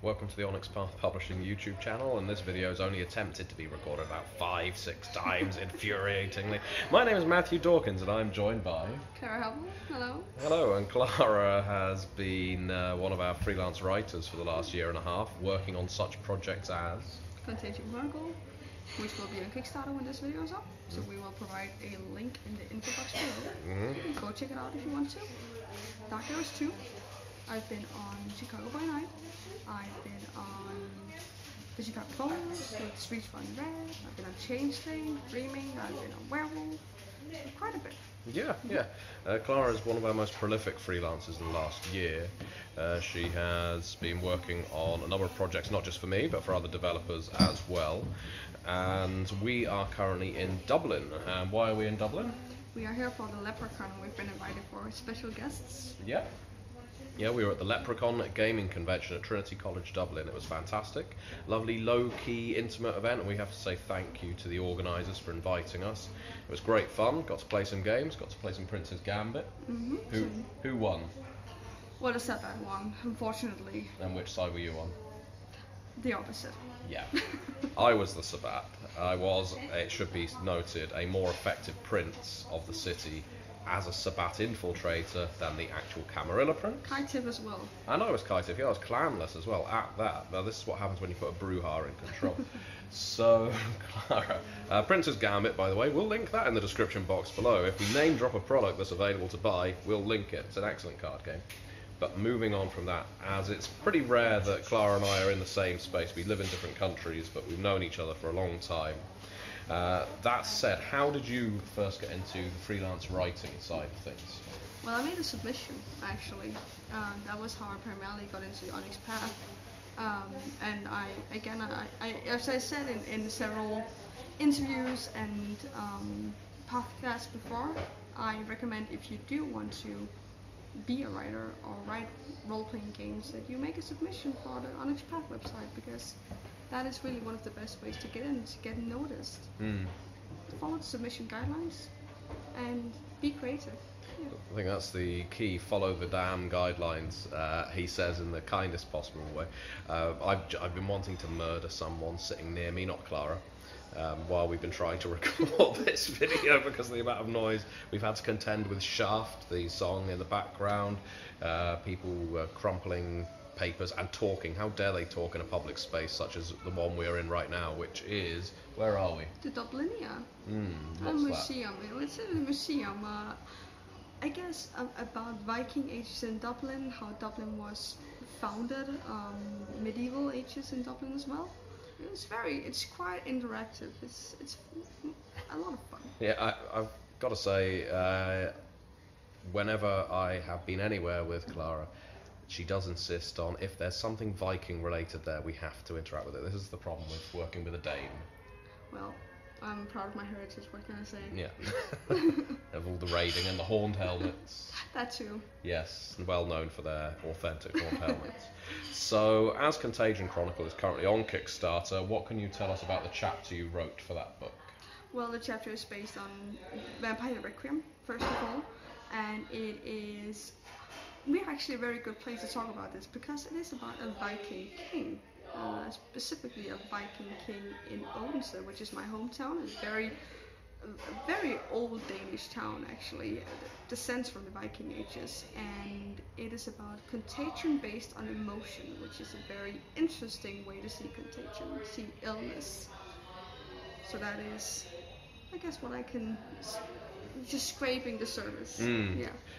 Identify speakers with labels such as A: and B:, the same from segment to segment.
A: welcome to the Onyx Path Publishing YouTube channel, and this video is only attempted to be recorded about 5-6 times, infuriatingly. My name is Matthew Dawkins, and I'm joined by...
B: Klara Horskjær Herbøl, hello.
A: Hello, and Klara has been one of our freelance writers for the last year and a half, working on such projects as...
B: Contagion Chronicle, which will be on Kickstarter when this video is up, so we will provide a link in the info box below. Go check it out if you want to. Dark Heroes 2. I've been on Chicago by Night. I've been on the Chicago Folios with Streets Running Red. I've been on Changeling, Dreaming. I've been on Werewolf. Quite a bit.
A: Yeah. Klara is one of our most prolific freelancers in the last year. She has been working on a number of projects, not just for me, but for other developers as well. And we are currently in Dublin. And why are we in Dublin?
B: We are here for the Leprecon. We've been invited for special guests.
A: Yeah, we were at the Leprecon gaming convention at Trinity College Dublin. It was fantastic. Lovely, low-key, intimate event, and we have to say thank you to the organisers for inviting us. It was great fun. Got to play some games, got to play some Prince's Gambit. Who won?
B: Well, the Sabbat won, unfortunately.
A: And which side were you on?
B: The opposite.
A: Yeah. I was the Sabbat. I was, it should be noted, a more effective prince of the city as a Sabbat infiltrator than the actual Camarilla prince.
B: Kaitiv as well.
A: I know it was Kaitiv, yeah, I was clanless as well at that. Now this is what happens when you put a Brujah in control. So, Klara, Prince's Gambit, by the way, we'll link that in the description box below. If we name drop a product that's available to buy, we'll link it. It's an excellent card game. But moving on from that, as it's pretty rare that Klara and I are in the same space. We live in different countries, but we've known each other for a long time. That said, how did you first get into the freelance writing side of things?
B: Well, I made a submission, actually. That was how I primarily got into the Onyx Path. And as I said in several interviews and podcasts before, I recommend if you do want to be a writer or write role-playing games, that you make a submission for the Onyx Path website, because that is really one of the best ways to get in, to get noticed. Follow the submission guidelines and be creative. Yeah.
A: I think that's the key. Follow the damn guidelines, he says in the kindest possible way. I've been wanting to murder someone sitting near me, not Klara, while we've been trying to record this video because of the amount of noise we've had to contend with. Shaft, the song in the background, people crumpling papers and talking. How dare they talk in a public space such as the one we're in right now, which is, where are we?
B: The Dublinia.
A: What's
B: a museum. That? It's a museum, I guess, about Viking ages in Dublin, how Dublin was founded, medieval ages in Dublin as well. It's quite interactive. It's a lot of fun.
A: Yeah, I've got to say, whenever I have been anywhere with Klara, she does insist on, if there's something Viking related there, we have to interact with it. This is the problem with working with a Dane.
B: Well, I'm proud of my heritage, what can I say?
A: Yeah. Of all the raiding and the horned helmets.
B: That too.
A: Yes, well known for their authentic horned helmets. So, as Contagion Chronicle is currently on Kickstarter, what can you tell us about the chapter you wrote for that book?
B: Well, the chapter is based on Vampire Requiem, first of all, and it is... We're actually a very good place to talk about this because it is about a Viking king, specifically a Viking king in Odense, which is my hometown. It's a very old Danish town, actually, descends from the Viking ages, and it is about contagion based on emotion, which is a very interesting way to see contagion, see illness. So that is, I guess, what I can... just scraping the surface.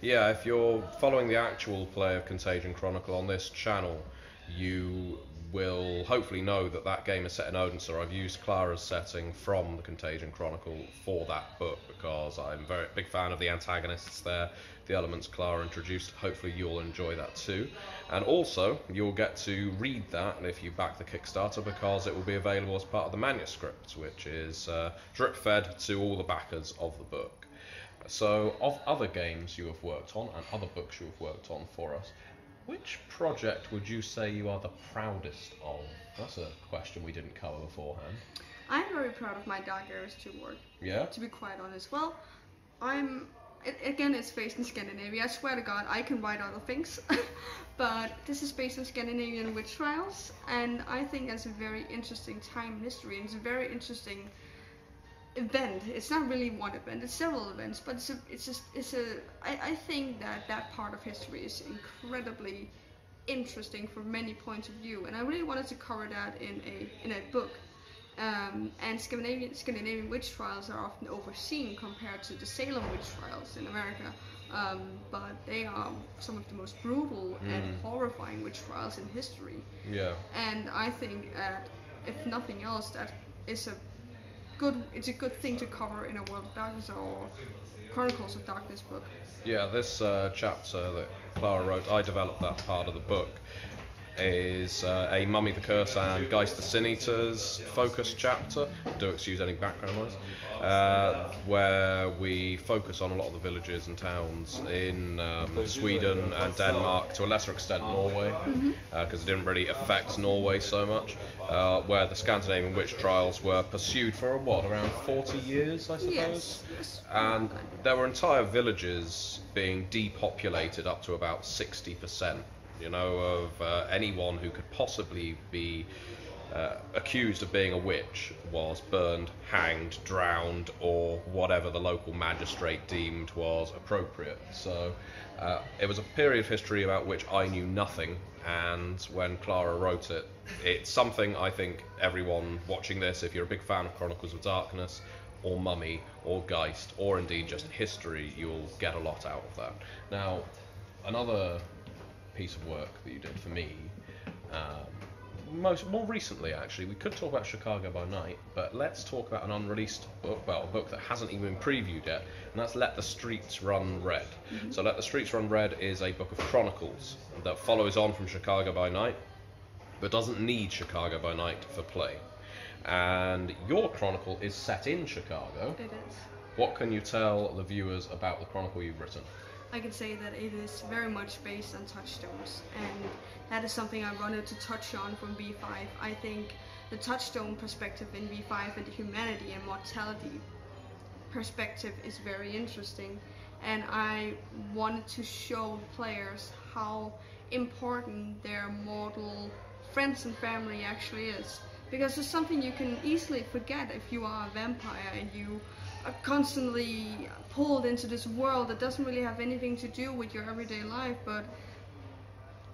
B: Yeah,
A: if you're following the actual play of Contagion Chronicle on this channel, you will hopefully know that that game is set in Odense. I've used Klara's setting from the Contagion Chronicle for that book because I'm a very big fan of the antagonists there, the elements Klara introduced. Hopefully you'll enjoy that too. And also, you'll get to read that if you back the Kickstarter, because it will be available as part of the manuscript, which is drip-fed to all the backers of the book. So, of other games you have worked on and other books you have worked on for us, which project would you say you are the proudest of? That's a question we didn't cover beforehand.
B: I'm very proud of my Dark Heroes 2 work.
A: Yeah?
B: To be quite honest. Well, I'm again, it's based in Scandinavia. I swear to God, I can write other things, but this is based on Scandinavian witch trials, and I think that's a very interesting time in history, and it's a very interesting event. It's not really one event; it's several events, but I think that part of history is incredibly interesting from many points of view, and I really wanted to cover that in a book. And Scandinavian witch trials are often overseen compared to the Salem witch trials in America, but they are some of the most brutal and horrifying witch trials in history.
A: Yeah.
B: And I think that, if nothing else, that is it's a good thing to cover in a World of Darkness or Chronicles of Darkness book.
A: Yeah, this chapter that Klara wrote, I developed that part of the book, is a Mummy the Curse and Geist the Sin Eaters focused chapter. Do excuse any background noise. Where we focus on a lot of the villages and towns in Sweden and Denmark, to a lesser extent Norway, because it didn't really affect Norway so much, where the Scandinavian witch trials were pursued for around 40 years, I suppose.
B: Yes.
A: And there were entire villages being depopulated up to about 60%. Of anyone who could possibly be accused of being a witch was burned, hanged, drowned, or whatever the local magistrate deemed was appropriate. So it was a period of history about which I knew nothing, and when Klara wrote it, it's something I think everyone watching this, if you're a big fan of Chronicles of Darkness, or Mummy, or Geist, or indeed just history, you'll get a lot out of that. Now, another piece of work that you did for me, more recently actually, we could talk about Chicago by Night, but let's talk about an unreleased book, well, a book that hasn't even been previewed yet, and that's Let the Streets Run Red. So Let the Streets Run Red is a book of chronicles that follows on from Chicago by Night, but doesn't need Chicago by Night for play. And your chronicle is set in Chicago.
B: It is.
A: What can you tell the viewers about the chronicle you've written?
B: I can say that it is very much based on touchstones, and that is something I wanted to touch on from V5. I think the touchstone perspective in V5 and the humanity and mortality perspective is very interesting, and I wanted to show players how important their mortal friends and family actually is. Because it's something you can easily forget if you are a vampire and you are constantly pulled into this world that doesn't really have anything to do with your everyday life, but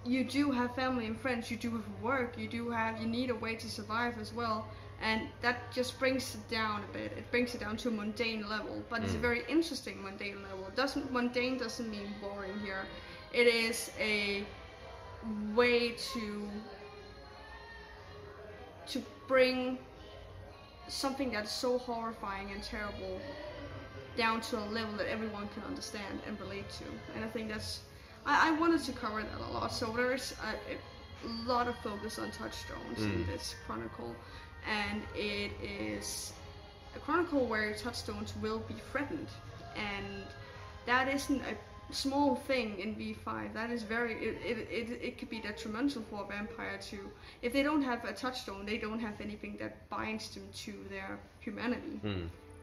B: you do have family and friends, you do have work, you need a way to survive as well, and that just brings it down a bit. It brings it down to a mundane level, but it's a very interesting mundane level. Mundane doesn't mean boring here. It is a way to bring something that's so horrifying and terrible down to a level that everyone can understand and relate to. And I think I wanted to cover that a lot. So there is a lot of focus on touchstones in this chronicle, and it is a chronicle where touchstones will be threatened, and that isn't a small thing in V5. That is it could be detrimental for a vampire to, if they don't have a touchstone, they don't have anything that binds them to their humanity.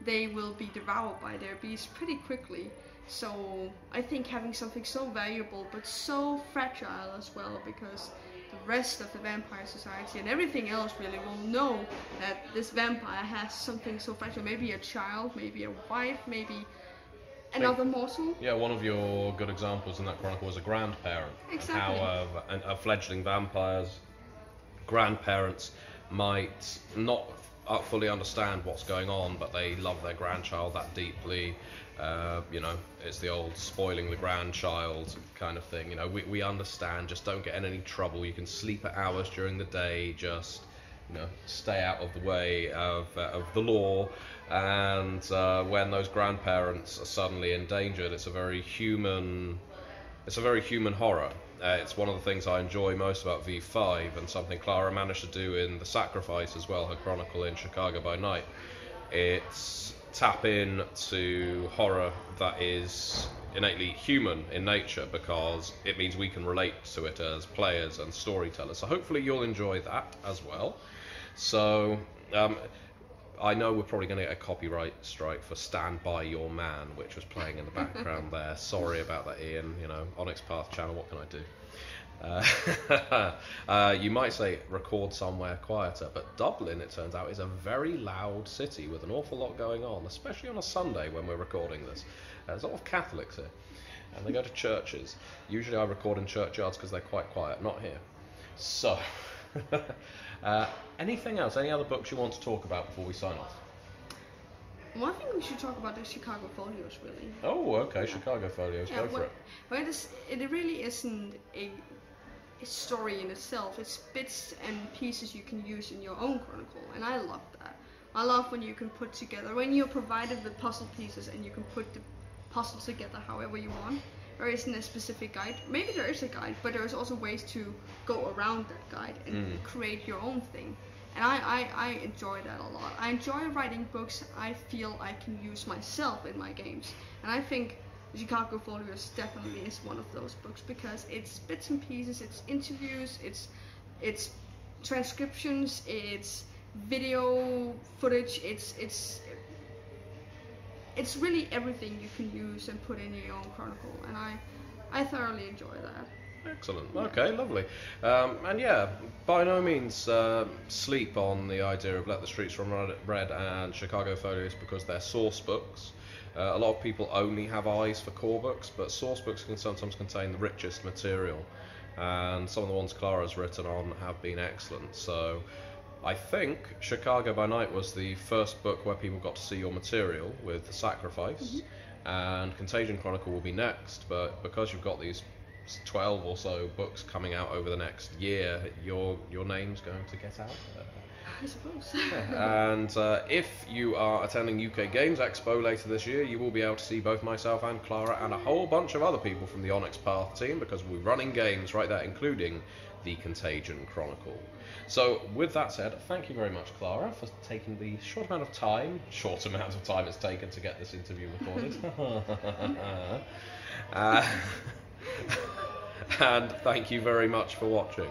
B: They will be devoured by their beast pretty quickly. So I think having something so valuable but so fragile as well, because the rest of the vampire society and everything else really will know that this vampire has something so fragile. Maybe a child, maybe a wife, maybe another mortal. Yeah,
A: one of your good examples in that chronicle was a grandparent.
B: Exactly.
A: How a fledgling vampire's grandparents might not fully understand what's going on, but they love their grandchild that deeply. It's the old spoiling the grandchild kind of thing. We understand, just don't get in any trouble. You can sleep at hours during the day, just stay out of the way of the law. And when those grandparents are suddenly endangered, it's a very human horror. It's one of the things I enjoy most about V5, and something Klara managed to do in The Sacrifice as well, her chronicle in Chicago by Night. It's tap in to horror that is innately human in nature, because it means we can relate to it as players and storytellers. So hopefully you'll enjoy that as well. So I know we're probably going to get a copyright strike for Stand By Your Man, which was playing in the background there. Sorry about that, Ian. You know, Onyx Path channel, what can I do? You might say record somewhere quieter, but Dublin, it turns out, is a very loud city with an awful lot going on, especially on a Sunday when we're recording this. There's a lot of Catholics here, and they go to churches. Usually I record in churchyards because they're quite quiet, not here. So, anything else? Any other books you want to talk about before we sign off?
B: Well, I think we should talk about the Chicago Folios, really.
A: Oh, okay, Chicago Folios, go for it.
B: Well, it really isn't a story in itself. It's bits and pieces you can use in your own chronicle, and I love that. I love when you can put together, when you're provided with puzzle pieces and you can put the puzzle together however you want. There isn't a specific guide. Maybe there is a guide, but there's also ways to go around that guide and create your own thing. And I enjoy that a lot. I enjoy writing books I feel I can use myself in my games. And I think Chicago Folios definitely is one of those books, because it's bits and pieces, it's interviews, it's transcriptions, it's video footage, it's really everything you can use and put in your own chronicle, and I thoroughly enjoy that.
A: Excellent. Okay, lovely. And yeah, by no means sleep on the idea of Let the Streets Run Red and Chicago Folios, because they're source books. A lot of people only have eyes for core books, but source books can sometimes contain the richest material, and some of the ones Klara's written on have been excellent. So I think Chicago by Night was the first book where people got to see your material with The Sacrifice, and Contagion Chronicle will be next, but because you've got these 12 or so books coming out over the next year, your name's going to get out there.
B: I suppose.
A: And if you are attending UK Games Expo later this year, you will be able to see both myself and Klara and a whole bunch of other people from the Onyx Path team, because we're running games right there, including the Contagion Chronicle. So with that said, thank you very much, Klara, for taking the short amount of time it's taken to get this interview recorded. And thank you very much for watching.